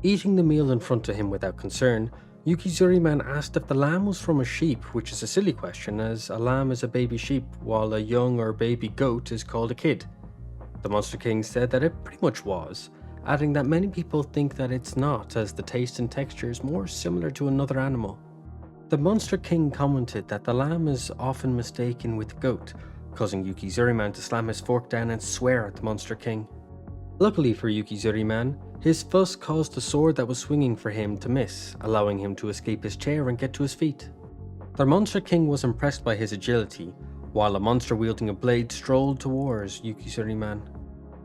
Eating the meal in front of him without concern, Yukizuriman asked if the lamb was from a sheep, which is a silly question as a lamb is a baby sheep while a young or baby goat is called a kid. The Monster King said that it pretty much was, adding that many people think that it's not as the taste and texture is more similar to another animal. The Monster King commented that the lamb is often mistaken with goat, causing Yukizuriman to slam his fork down and swear at the Monster King. Luckily for Yukizuriman, his fuss caused the sword that was swinging for him to miss, allowing him to escape his chair and get to his feet. The Monster King was impressed by his agility, while a monster wielding a blade strolled towards Yukizuriman.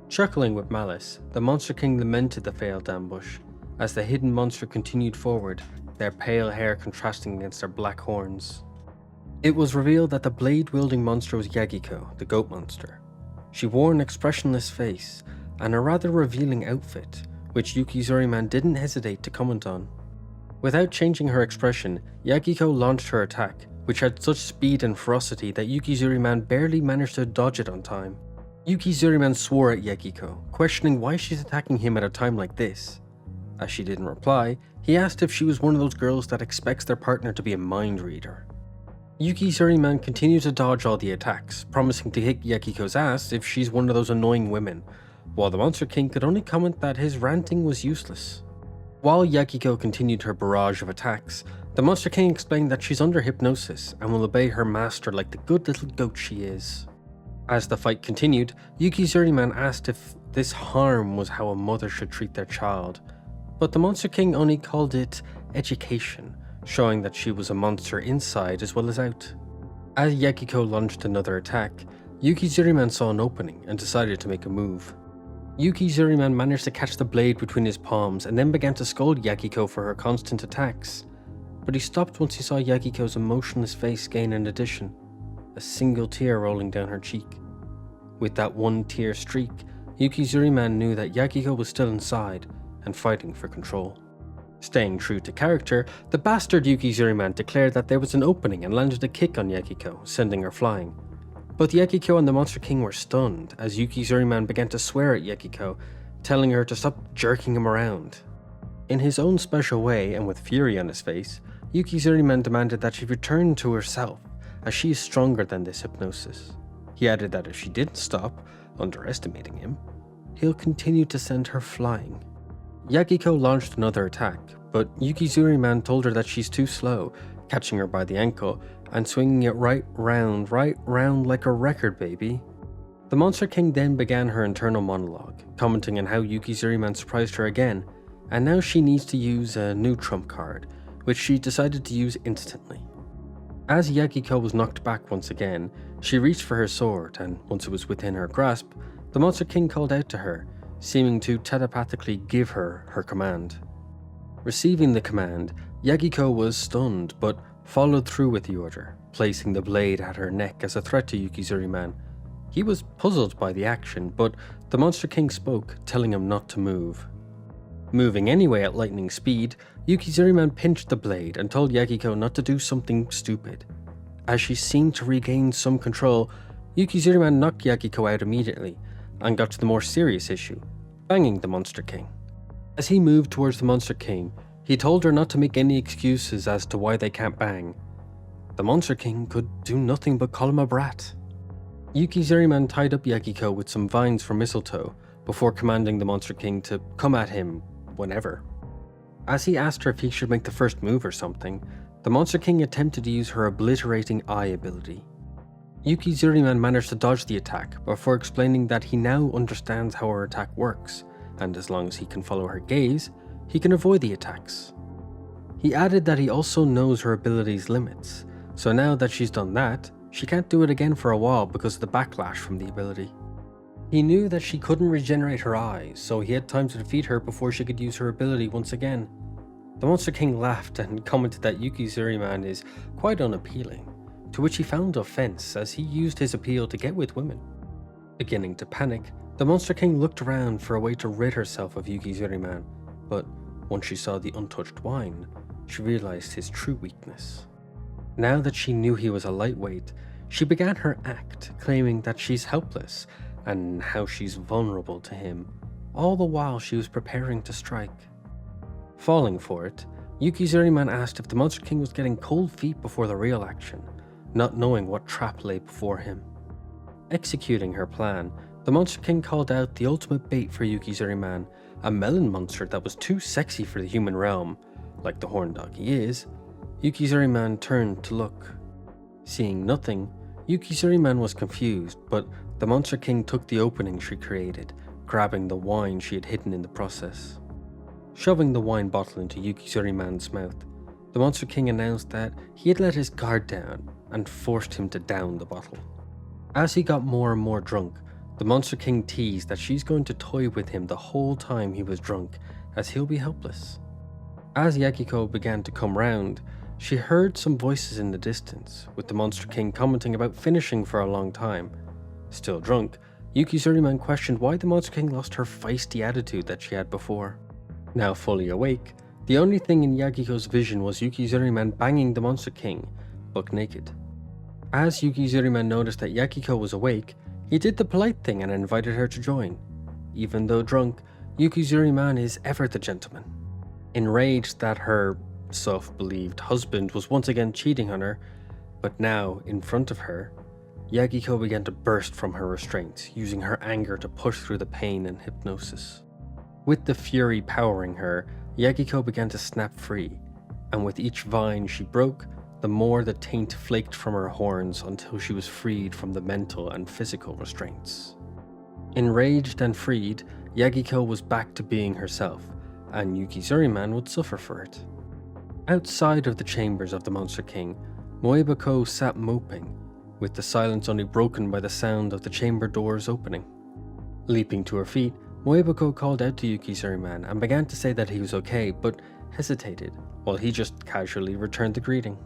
Chuckling with malice, the Monster King lamented the failed ambush, as the hidden monster continued forward, their pale hair contrasting against their black horns. It was revealed that the blade-wielding monster was Yagiko, the goat monster. She wore an expressionless face, and a rather revealing outfit, which Yukizuriman didn't hesitate to comment on. Without changing her expression, Yagiko launched her attack, which had such speed and ferocity that Yukizuriman barely managed to dodge it on time. Yukizuriman swore at Yagiko, questioning why she's attacking him at a time like this. As she didn't reply, he asked if she was one of those girls that expects their partner to be a mind reader. Yukizuriman continued to dodge all the attacks, promising to kick Yagiko's ass if she's one of those annoying women, while the Monster King could only comment that his ranting was useless. While Yagiko continued her barrage of attacks, the Monster King explained that she's under hypnosis and will obey her master like the good little goat she is. As the fight continued, Yukizuriman asked if this harm was how a mother should treat their child, but the Monster King only called it education, showing that she was a monster inside as well as out. As Yagiko launched another attack, Yukizuriman saw an opening and decided to make a move. Yukizuriman managed to catch the blade between his palms and then began to scold Yagiko for her constant attacks, but he stopped once he saw Yagiko's emotionless face gain an addition, a single tear rolling down her cheek. With that one tear streak, Yukizuriman knew that Yagiko was still inside and fighting for control. Staying true to character, the bastard Yukizuriman declared that there was an opening and landed a kick on Yagiko, sending her flying. Both Yagiko and the Monster King were stunned as Yukizuriman began to swear at Yagiko, telling her to stop jerking him around. In his own special way and with fury on his face, Yukizuriman demanded that she return to herself, as she is stronger than this hypnosis. He added that if she didn't stop, underestimating him, he'll continue to send her flying. Yagiko launched another attack, but Yukizuriman told her that she's too slow, catching her by the ankle and swinging it right round like a record, baby. The Monster King then began her internal monologue, commenting on how Yukizuriman surprised her again, and now she needs to use a new trump card, which she decided to use instantly. As Yagiko was knocked back once again, she reached for her sword, and once it was within her grasp, the Monster King called out to her, seeming to telepathically give her her command. Receiving the command, Yagiko was stunned, but followed through with the order, placing the blade at her neck as a threat to Yukizuriman. He was puzzled by the action, but the Monster King spoke, telling him not to move. Moving anyway at lightning speed, Yukizuriman pinched the blade and told Yagiko not to do something stupid. As she seemed to regain some control, Yukizuriman knocked Yagiko out immediately, and got to the more serious issue, banging the Monster King. As he moved towards the Monster King, he told her not to make any excuses as to why they can't bang. The Monster King could do nothing but call him a brat. Yukizuriman tied up Yagiko with some vines from mistletoe before commanding the Monster King to come at him whenever. As he asked her if he should make the first move or something, the Monster King attempted to use her obliterating eye ability. Yukizuriman managed to dodge the attack before explaining that he now understands how her attack works, and as long as he can follow her gaze, he can avoid the attacks. He added that he also knows her ability's limits, so now that she's done that, she can't do it again for a while because of the backlash from the ability. He knew that she couldn't regenerate her eyes, so he had time to defeat her before she could use her ability once again. The Monster King laughed and commented that Yukizuriman is quite unappealing, to which he found offense as he used his appeal to get with women. Beginning to panic, the Monster King looked around for a way to rid herself of Yukizuriman, but once she saw the untouched wine, she realized his true weakness. Now that she knew he was a lightweight, she began her act, claiming that she's helpless and how she's vulnerable to him, all the while she was preparing to strike. Falling for it, Yukizuriman asked if the Monster King was getting cold feet before the real action, not knowing what trap lay before him. Executing her plan, the Monster King called out the ultimate bait for Yukizuriman, a melon monster that was too sexy for the human realm. Like the horn dog he is, Yukizuriman turned to look. Seeing nothing, Yukizuriman was confused, but the Monster King took the opening she created, grabbing the wine she had hidden in the process. Shoving the wine bottle into Yukizuriman's mouth, the Monster King announced that he had let his guard down and forced him to down the bottle. As he got more and more drunk, the Monster King teased that she's going to toy with him the whole time he was drunk, as he'll be helpless. As Yagiko began to come round, she heard some voices in the distance, with the Monster King commenting about finishing for a long time. Still drunk, Yukizuriman questioned why the Monster King lost her feisty attitude that she had before. Now fully awake, the only thing in Yagiko's vision was Yukizuriman banging the Monster King, buck naked. As Yukizuriman noticed that Yagiko was awake, he did the polite thing and invited her to join. Even though drunk, Yukizuriman is ever the gentleman. Enraged that her self-believed husband was once again cheating on her, but now in front of her, Yagiko began to burst from her restraints, using her anger to push through the pain and hypnosis. With the fury powering her, Yagiko began to snap free, and with each vine she broke, the more the taint flaked from her horns until she was freed from the mental and physical restraints. Enraged and freed, Yagiko was back to being herself, and Yukizuriman would suffer for it. Outside of the chambers of the Monster King, Moebako sat moping, with the silence only broken by the sound of the chamber doors opening. Leaping to her feet, Moebako called out to Yukizuriman and began to say that he was okay, but hesitated, while he just casually returned the greeting.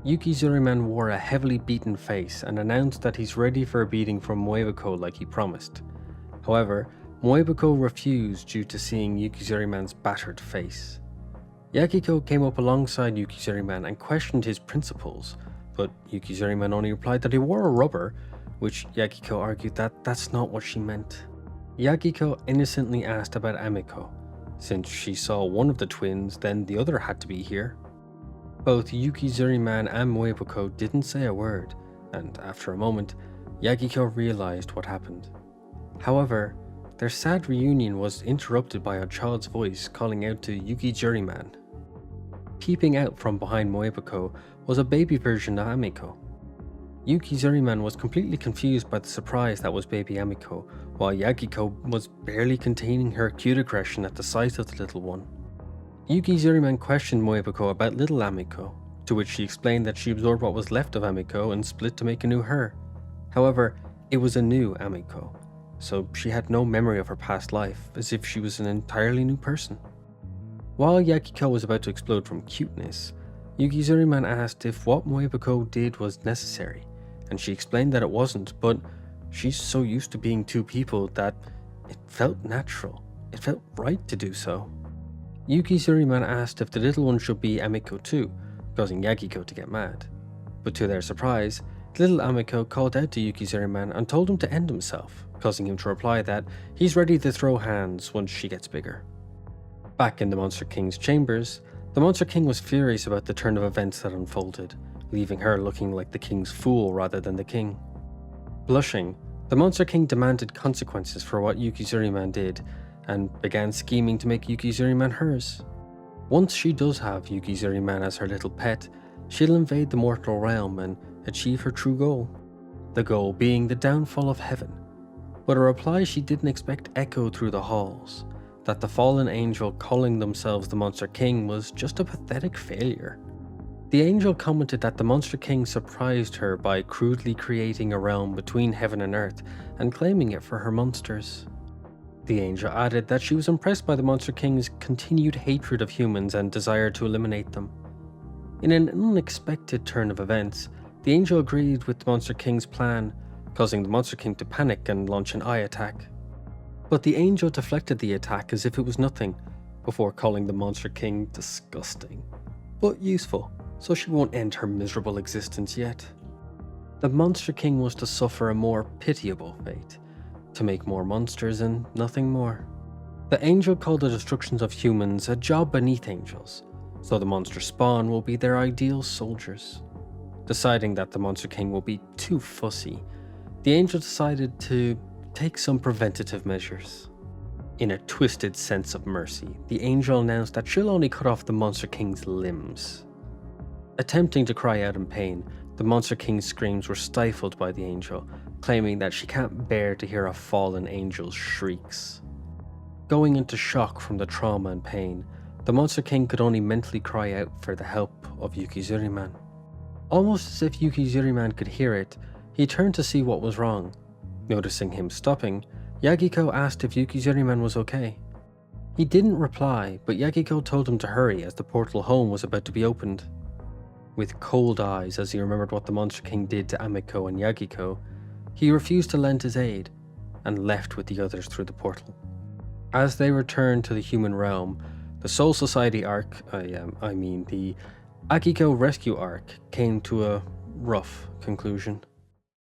Yukizuriman wore a heavily beaten face and announced that he's ready for a beating from Moebako like he promised. However, Moebako refused due to seeing Yukizuriman's battered face. Yagiko came up alongside Yukizuriman and questioned his principles, but Yukizuriman only replied that he wore a rubber, which Yagiko argued that that's not what she meant. Yagiko innocently asked about Amiko. Since she saw one of the twins, then the other had to be here. Both Yukizuriman and Moebako didn't say a word, and after a moment, Yagiko realized what happened. However, their sad reunion was interrupted by a child's voice calling out to Yukizuriman. Peeping out from behind Moebako was a baby version of Amiko. Yukizuriman was completely confused by the surprise that was baby Amiko, while Yagiko was barely containing her acute aggression at the sight of the little one. Yukizuriman questioned Moebako about little Amiko, to which she explained that she absorbed what was left of Amiko and split to make a new her. However, it was a new Amiko, so she had no memory of her past life, as if she was an entirely new person. While Yagiko was about to explode from cuteness, Yukizuriman asked if what Moebako did was necessary, and she explained that it wasn't, but she's so used to being two people that it felt natural. It felt right to do so. Yukizuriman asked if the little one should be Amiko too, causing Yagiko to get mad. But to their surprise, little Amiko called out to Yukizuriman and told him to end himself, causing him to reply that he's ready to throw hands once she gets bigger. Back in the Monster King's chambers, the Monster King was furious about the turn of events that unfolded, leaving her looking like the king's fool rather than the king. Blushing, the Monster King demanded consequences for what Yukizuriman did, and began scheming to make Yukizuriman hers. Once she does have Yukizuriman as her little pet, she'll invade the mortal realm and achieve her true goal. The goal being the downfall of heaven. But a reply she didn't expect echoed through the halls, that the fallen angel calling themselves the Monster King was just a pathetic failure. The angel commented that the Monster King surprised her by crudely creating a realm between heaven and earth and claiming it for her monsters. The angel added that she was impressed by the Monster King's continued hatred of humans and desire to eliminate them. In an unexpected turn of events, the angel agreed with the Monster King's plan, causing the Monster King to panic and launch an eye attack. But the angel deflected the attack as if it was nothing, before calling the Monster King disgusting, but useful, so she won't end her miserable existence yet. The Monster King was to suffer a more pitiable fate, to make more monsters and nothing more. The angel called the destructions of humans a job beneath angels, so the monster spawn will be their ideal soldiers. Deciding that the Monster King will be too fussy, the angel decided to take some preventative measures. In a twisted sense of mercy, the angel announced that she'll only cut off the Monster King's limbs. Attempting to cry out in pain, the Monster King's screams were stifled by the angel, claiming that she can't bear to hear a fallen angel's shrieks. Going into shock from the trauma and pain, the Monster King could only mentally cry out for the help of Yukizuriman. Almost as if Yukizuriman could hear it, he turned to see what was wrong. Noticing him stopping, Yagiko asked if Yukizuriman was okay. He didn't reply, but Yagiko told him to hurry as the portal home was about to be opened. With cold eyes as he remembered what the Monster King did to Amiko and Yagiko, he refused to lend his aid and left with the others through the portal. As they returned to the human realm, the Soul Society arc, the Akiko rescue arc, came to a rough conclusion.